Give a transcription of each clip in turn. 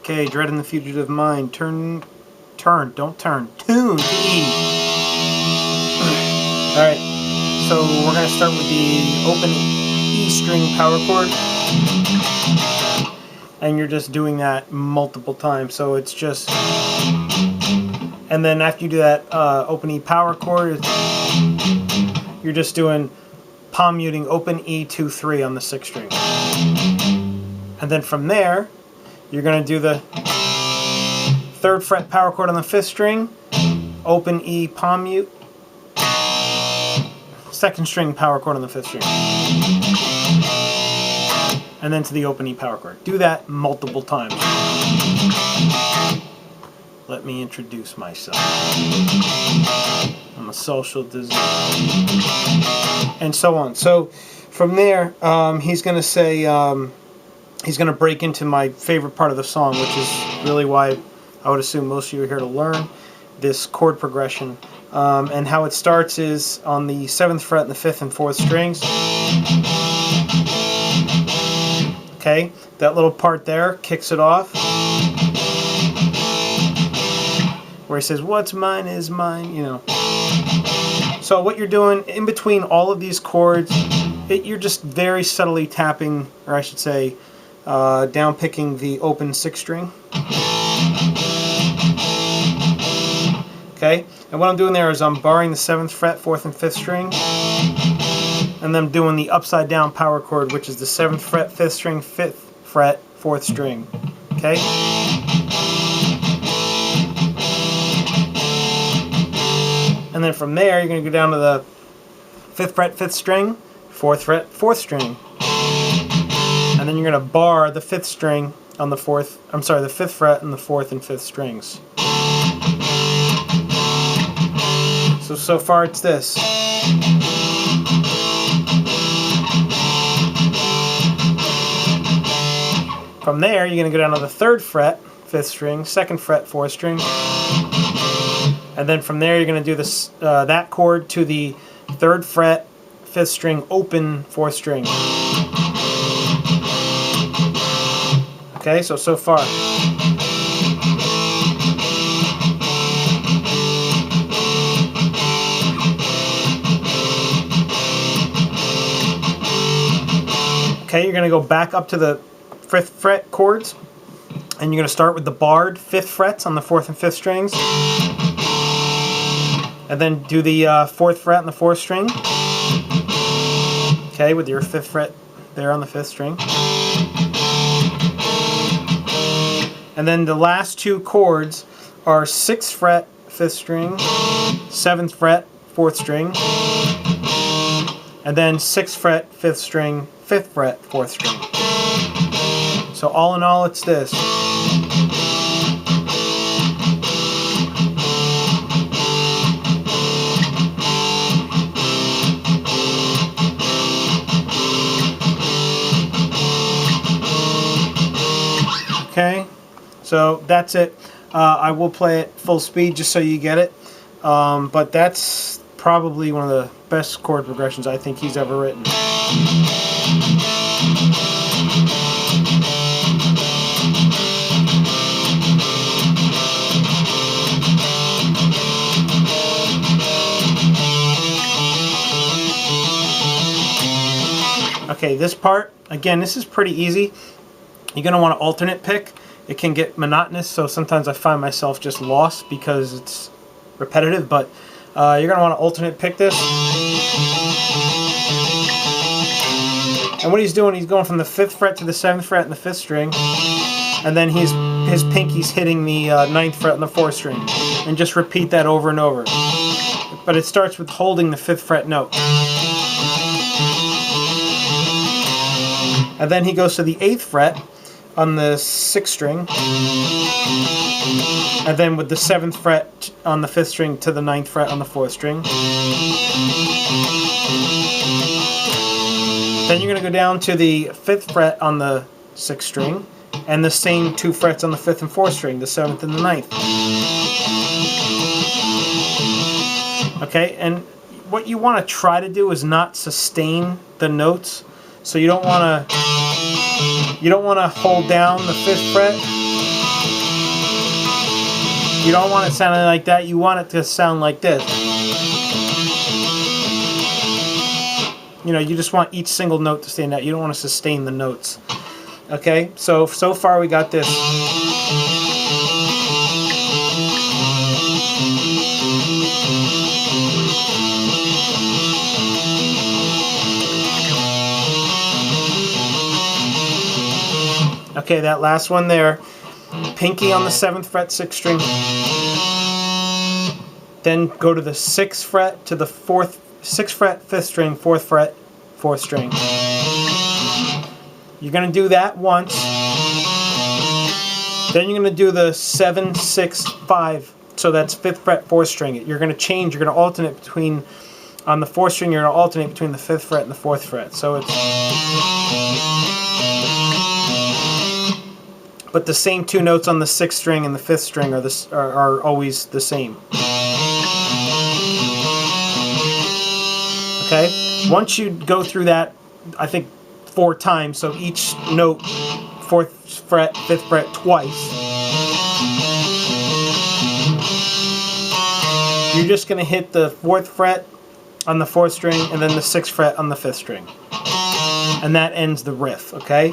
Okay, Dread in the Fugitive Mind. Tune to E. Alright, so we're going to start with the open E string power chord. And you're just doing that multiple times. So it's just... And then after you do that open E power chord, you're just doing palm muting open E 2-3 on the 6th string. And then from there, you're going to do the 3rd fret power chord on the 5th string, open E palm mute, 2nd string power chord on the 5th string, and then to the open E power chord. Do that multiple times. Let me introduce myself. I'm a social designer. And so on. So from there, he's going to say, he's going to break into my favorite part of the song, which is really why I would assume most of you are here to learn this chord progression. And how it starts is on the 7th fret and the 5th and 4th strings. Okay, that little part there kicks it off, where he says, "What's mine is mine," you know. So what you're doing in between all of these chords, you're just very subtly tapping, or I should say, down picking the open 6th string. Okay, and what I'm doing there is I'm barring the 7th fret, 4th and 5th string, and then I'm doing the upside down power chord, which is the 7th fret, 5th string, 5th fret, 4th string. Okay? And then from there, you're going to go down to the 5th fret, 5th string, 4th fret, 4th string. And then you're going to bar the 5th string on the 4th, I'm sorry, the 5th fret and the 4th and 5th strings. So far it's this. From there, you're going to go down to the 3rd fret, 5th string, 2nd fret, 4th string. And then from there, you're going to do this that chord to the 3rd fret, 5th string, open 4th string. Okay, so far. Okay, you're going to go back up to the 5th fret chords, and you're going to start with the barred 5th frets on the 4th and 5th strings, and then do the 4th fret on the 4th string, okay, with your 5th fret there on the 5th string. And then the last 2 chords are 6th fret, 5th string, 7th fret, 4th string, and then 6th fret, 5th string, 5th fret, 4th string. So all in all, it's this. Okay, so that's it. I will play it full speed just so you get it. But that's probably one of the best chord progressions I think he's ever written. Okay, this part, again, this is pretty easy. You're going to want to alternate pick. It can get monotonous, so sometimes I find myself just lost because it's repetitive, but you're going to want to alternate pick this. And what he's doing, he's going from the 5th fret to the 7th fret and the 5th string, and then his pinky's hitting the 9th fret and the 4th string, and just repeat that over and over. But it starts with holding the 5th fret note. And then he goes to the 8th fret on the 6th string, and then with the 7th fret on the 5th string to the 9th fret on the 4th string. Then you're going to go down to the 5th fret on the 6th string, and the same 2 frets on the 5th and 4th string, the 7th and the 9th. Okay, and what you want to try to do is not sustain the notes. So you don't want to hold down the 5th fret You don't want it sounding like that. You want it to sound like this. You know, you just want each single note to stand out. You don't want to sustain the notes. Okay, so far we got this. Okay, that last one there. Pinky on the 7th fret, 6th string. Then go to the 6th fret to the 6th fret, 5th string, 4th fret, 4th string. You're going to do that once. Then you're going to do the 7, 6, 5. So that's 5th fret, 4th string. You're going to change. You're going to alternate between, on the 4th string, you're going to alternate between the 5th fret and the 4th fret. So it's, but the same 2 notes on the 6th string and the 5th string are always the same. Okay? Once you go through that, I think 4 times, so each note, 4th fret, 5th fret, twice, you're just going to hit the 4th fret on the 4th string and then the 6th fret on the 5th string. And that ends the riff, okay?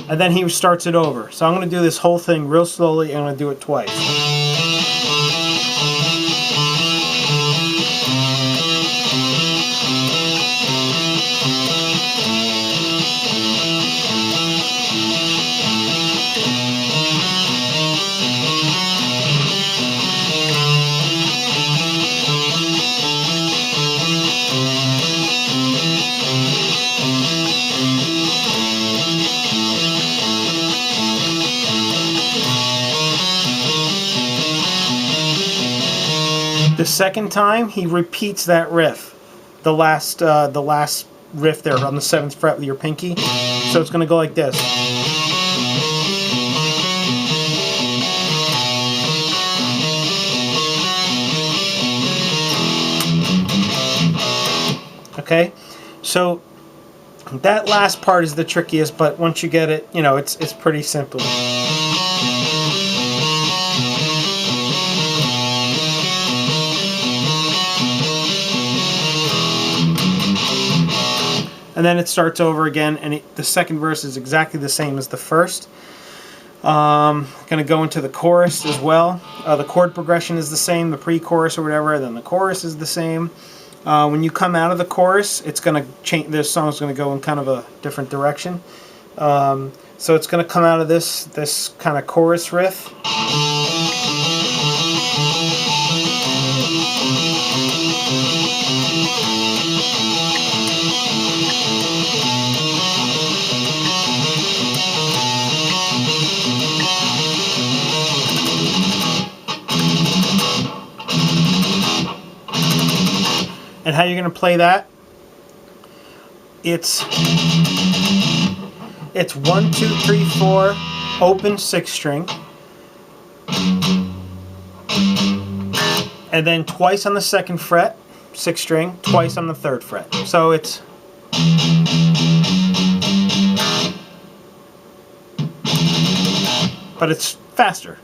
And then he starts it over. So I'm going to do this whole thing real slowly, and I'm going to do it twice. The second time, he repeats that riff, the last riff there on the 7th fret with your pinky. So it's going to go like this. Okay, so that last part is the trickiest, but once you get it, you know, it's pretty simple. And then it starts over again, and the second verse is exactly the same as the first. Going to go into the chorus as well. The chord progression is the same, the pre-chorus or whatever, then the chorus is the same. When you come out of the chorus, it's going to change. This song's going to go in kind of a different direction. So it's going to come out of this kind of chorus riff. And how you're going to play that? It's 1, 2, 3, 4, open 6th string, and then twice on the 2nd fret, 6th string, twice on the 3rd fret. So it's but it's faster.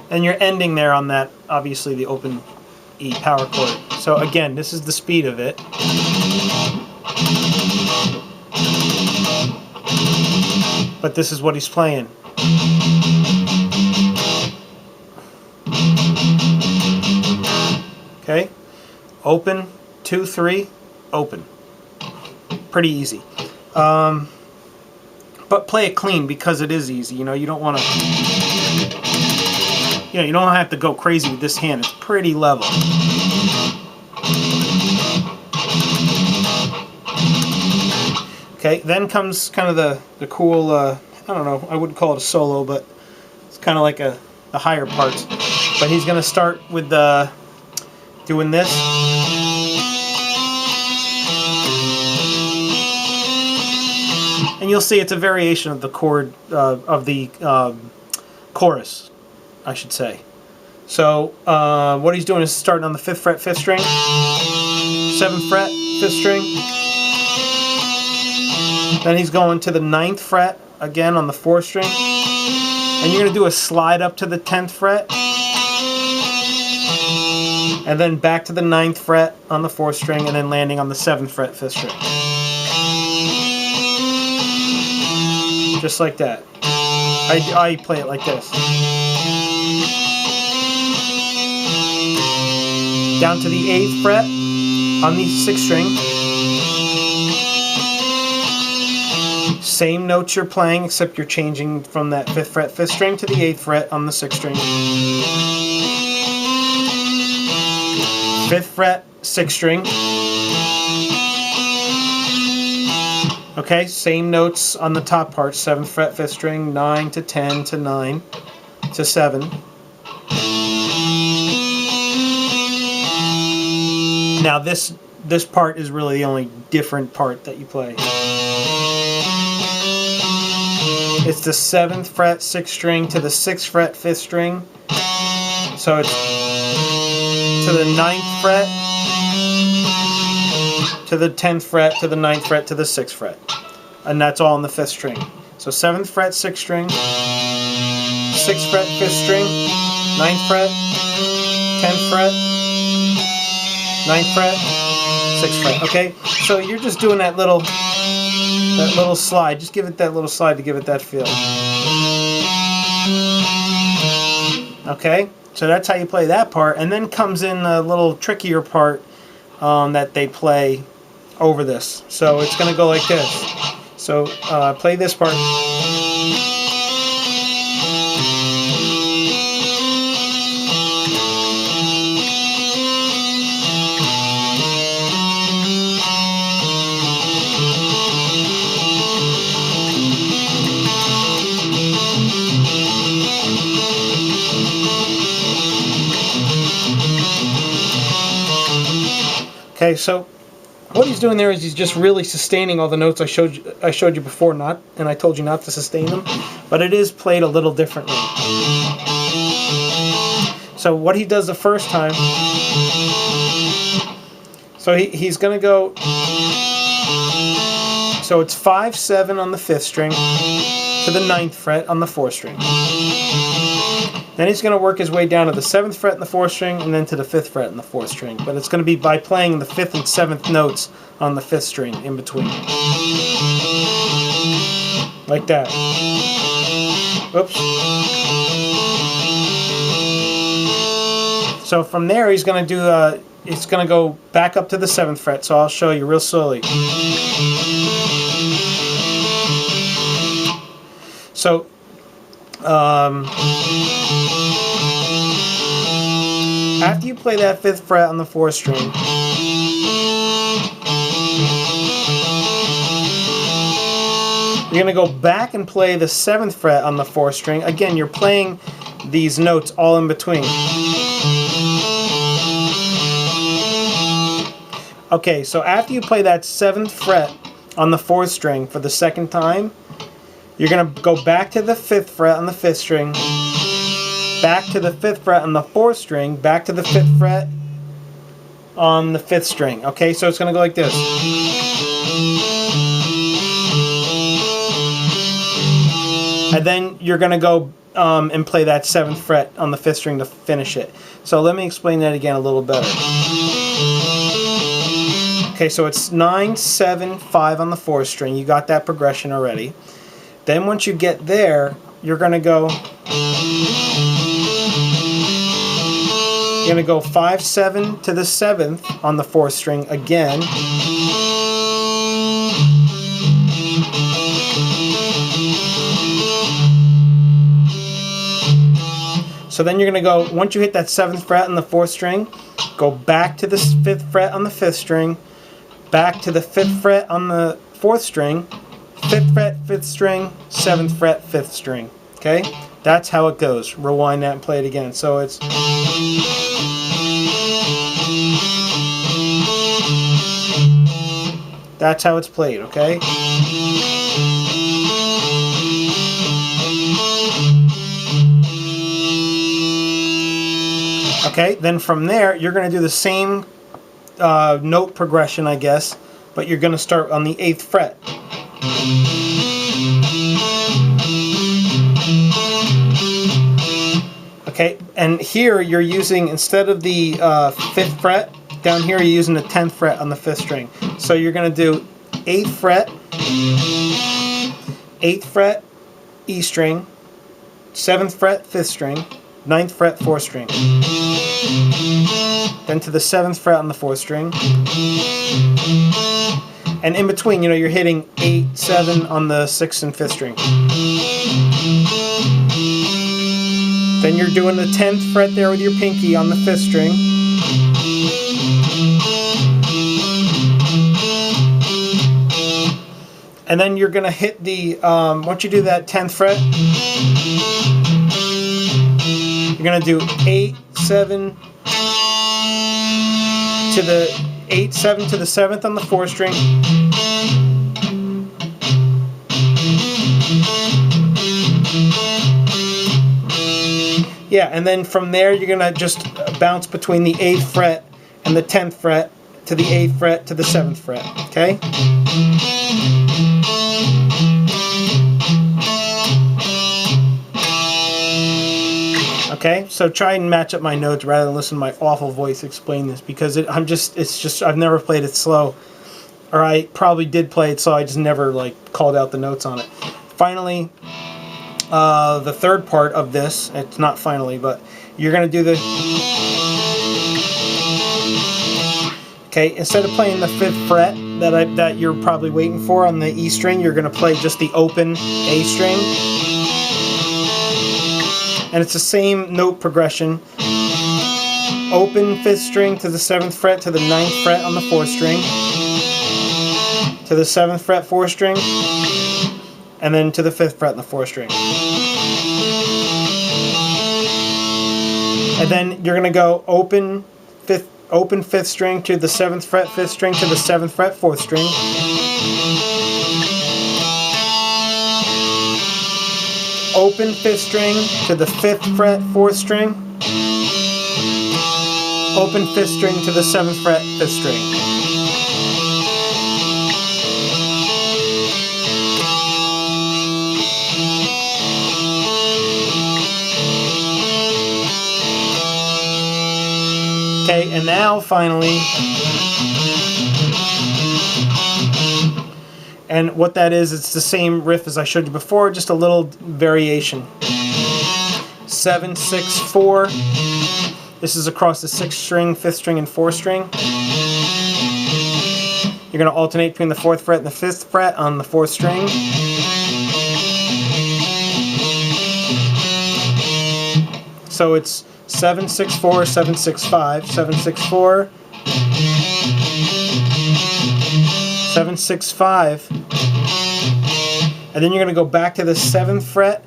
And you're ending there on that, obviously, the open E power chord. So again, this is the speed of it. But this is what he's playing. Okay? Open, 2, 3, open. Pretty easy. But play it clean because it is easy. You know, you don't want to... You know, you don't have to go crazy with this hand. It's pretty level. Okay, then comes kind of the cool, I don't know, I wouldn't call it a solo, but it's kind of like the higher parts. But he's going to start with doing this. And you'll see it's a variation of the chord, of the chorus, I should say. So what he's doing is starting on the 5th fret, 5th string, 7th fret, 5th string, Then he's going to the 9th fret again on the 4th string. And you're going to do a slide up to the 10th fret. And then back to the 9th fret on the 4th string, and then landing on the 7th fret, 5th string. Just like that. I play it like this. Down to the 8th fret on the 6th string. Same notes you're playing, except you're changing from that 5th fret, 5th string to the 8th fret on the 6th string. 5th fret, 6th string. Okay, same notes on the top part, 7th fret, 5th string, 9 to 10 to 9 to 7. Now this part is really the only different part that you play. It's the 7th fret, 6th string to the 6th fret, 5th string. So it's to the 9th fret, to the 10th fret, to the 9th fret, to the 6th fret. And that's all on the 5th string. So 7th fret, 6th string, 6th fret, 5th string, 9th fret, 10th fret, 9th fret, 6th fret. Okay? So you're just doing that little slide. Just give it that little slide to give it that feel. Okay? So that's how you play that part. And then comes in a little trickier part that they play over this. So it's going to go like this. So play this part. Okay, so what he's doing there is he's just really sustaining all the notes I showed you before, and I told you not to sustain them, but it is played a little differently. So what he does the first time, so he's going to go, so it's 5-7 on the 5th string to the 9th fret on the 4th string. Then he's going to work his way down to the 7th fret in the 4th string, and then to the 5th fret in the 4th string. But it's going to be by playing the 5th and 7th notes on the 5th string in between. Like that. Oops. So from there he's going to do, it's going to go back up to the 7th fret, so I'll show you real slowly. So, after you play that 5th fret on the 4th string, you're going to go back and play the 7th fret on the 4th string. Again, you're playing these notes all in between. Okay, so after you play that 7th fret on the 4th string for the second time, you're going to go back to the 5th fret on the 5th string, back to the 5th fret on the 4th string, back to the 5th fret on the 5th string. Okay, so it's going to go like this. And then you're going to go and play that 7th fret on the 5th string to finish it. So let me explain that again a little better. Okay, so it's 9, 7, 5 on the 4th string. You got that progression already. Then once you get there, you're going to go 5-7 to the 7th on the 4th string again. So then you're going to go, once you hit that 7th fret on the 4th string, go back to the 5th fret on the 5th string, back to the 5th fret on the 4th string, 5th fret, 5th string, 7th fret, 5th string. Okay? That's how it goes. Rewind that and play it again. So it's... That's how it's played, okay? Okay, then from there, you're going to do the same note progression, I guess, but you're going to start on the 8th fret. Okay, and here you're using, instead of the 5th fret, down here you're using the 10th fret on the 5th string. So you're going to do 8th fret, 8th fret, E string, 7th fret, 5th string, 9th fret, 4th string. Then to the 7th fret on the 4th string. And in between, you know, you're hitting 8, 7 on the 6th and 5th string. Then you're doing the 10th fret there with your pinky on the 5th string. And then you're going to hit the, once you do that 10th fret, you're going to do 8, 7 to the 8, 7 to the 7th on the 4th string. Yeah, and then from there you're going to just bounce between the 8th fret and the 10th fret to the 8th fret to the 7th fret, okay? Okay, so try and match up my notes rather than listen to my awful voice explain this, because I've never played it slow, or I probably did play it slow, I just never like called out the notes on it. Finally, the third part of this, it's not finally, but you're going to do the, okay, instead of playing the 5th fret that you're probably waiting for on the E string, you're going to play just the open A string. And it's the same note progression. Open 5th string to the 7th fret to the 9th fret on the 4th string. To the 7th fret 4th string. And then to the 5th fret on the 4th string. And then you're going to go open 5th string to the 7th fret 5th string to the 7th fret 4th string. Open 5th string to the 5th fret 4th string. Open 5th string to the 7th fret 5th string. Okay, and now finally, and what that is, it's the same riff as I showed you before, just a little variation. 7, 6, 4. This is across the 6th string, 5th string, and 4th string. You're going to alternate between the 4th fret and the 5th fret on the 4th string. So it's 7, 6, 4, 7, 6, 5, 7, 6, 4, 7, 6, 5, and then you're going to go back to the 7th fret,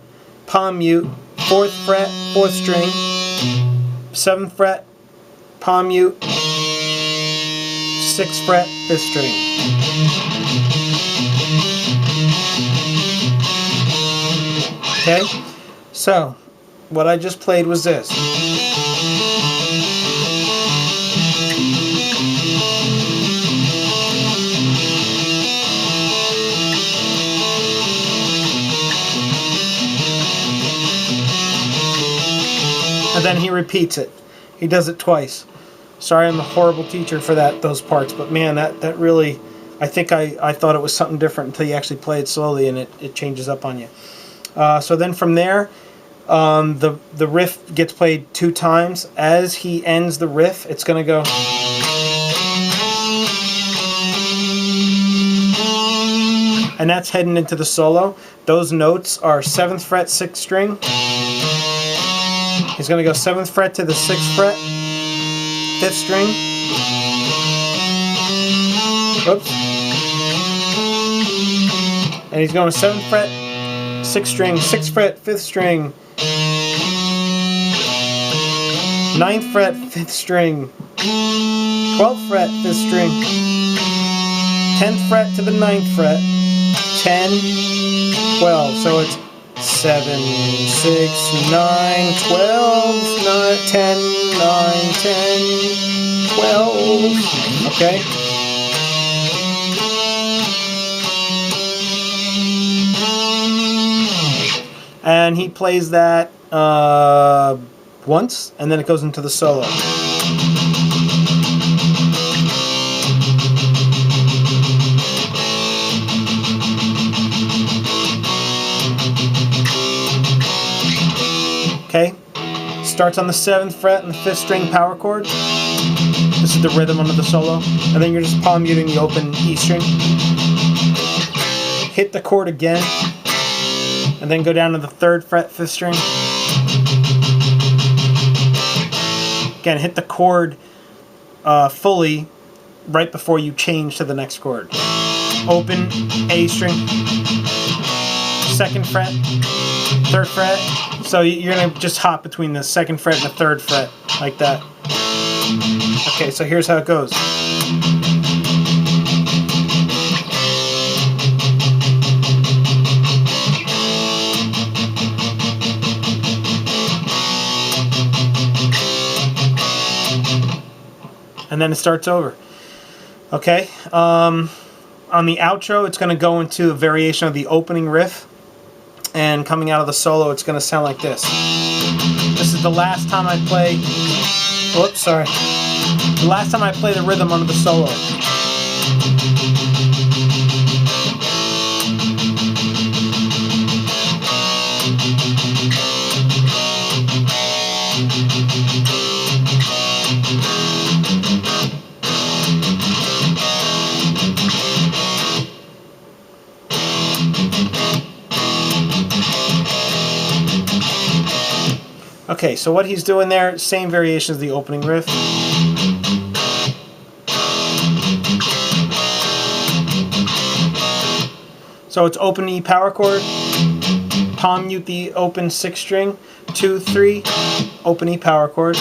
palm mute, 4th fret, 4th string, 7th fret, palm mute, 6th fret, 5th string. Okay, so what I just played was this. And then he repeats it. He does it twice. Sorry, I'm a horrible teacher for those parts, but man, that really, I think I thought it was something different until you actually play it slowly and it changes up on you. So then from there, the riff gets played 2 times. As he ends the riff, it's going to go. And that's heading into the solo. Those notes are 7th fret, 6th string. He's going to go 7th fret to the 6th fret, 5th string. Oops. And he's going 7th fret, 6th string, 6th fret, 5th string, 9th fret, 5th string, 12th fret, 5th string, 10th fret to the 9th fret, 10, 12. So it's 7, 6, 9, 12, 9, 10, 9, 10, 12. Okay? And he plays that once, and then it goes into the solo. Okay, starts on the 7th fret and the 5th string power chord. This is the rhythm under the solo. And then you're just palm muting the open E string. Hit the chord again, and then go down to the 3rd fret, 5th string. Again, hit the chord fully right before you change to the next chord. Open A string, 2nd fret, 3rd fret. So you're going to just hop between the 2nd fret and the 3rd fret, like that. Okay, so here's how it goes. And then it starts over. Okay, on the outro, it's going to go into a variation of the opening riff. And coming out of the solo, it's going to sound like this. This is the last time I play... Whoops, sorry. The last time I play the rhythm under the solo. Okay, so what he's doing there, same variation as the opening riff. So it's open E power chord, palm mute the open 6th string, 2, 3, open E power chord.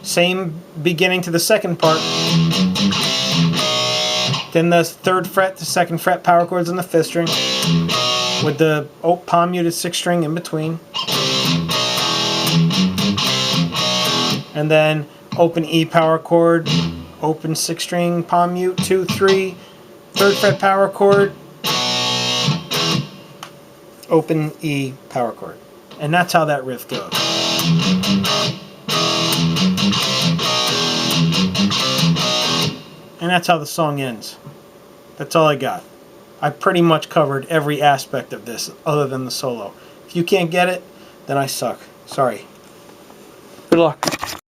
Same beginning to the 2nd part. Then the 3rd fret to 2nd fret power chords on the 5th string, with the palm muted 6th string in between. And then open E power chord, open 6th string, palm mute, 2, 3, 3rd fret power chord, open E power chord. And that's how that riff goes. And that's how the song ends. That's all I got. I pretty much covered every aspect of this other than the solo. If you can't get it, then I suck. Sorry. Good luck.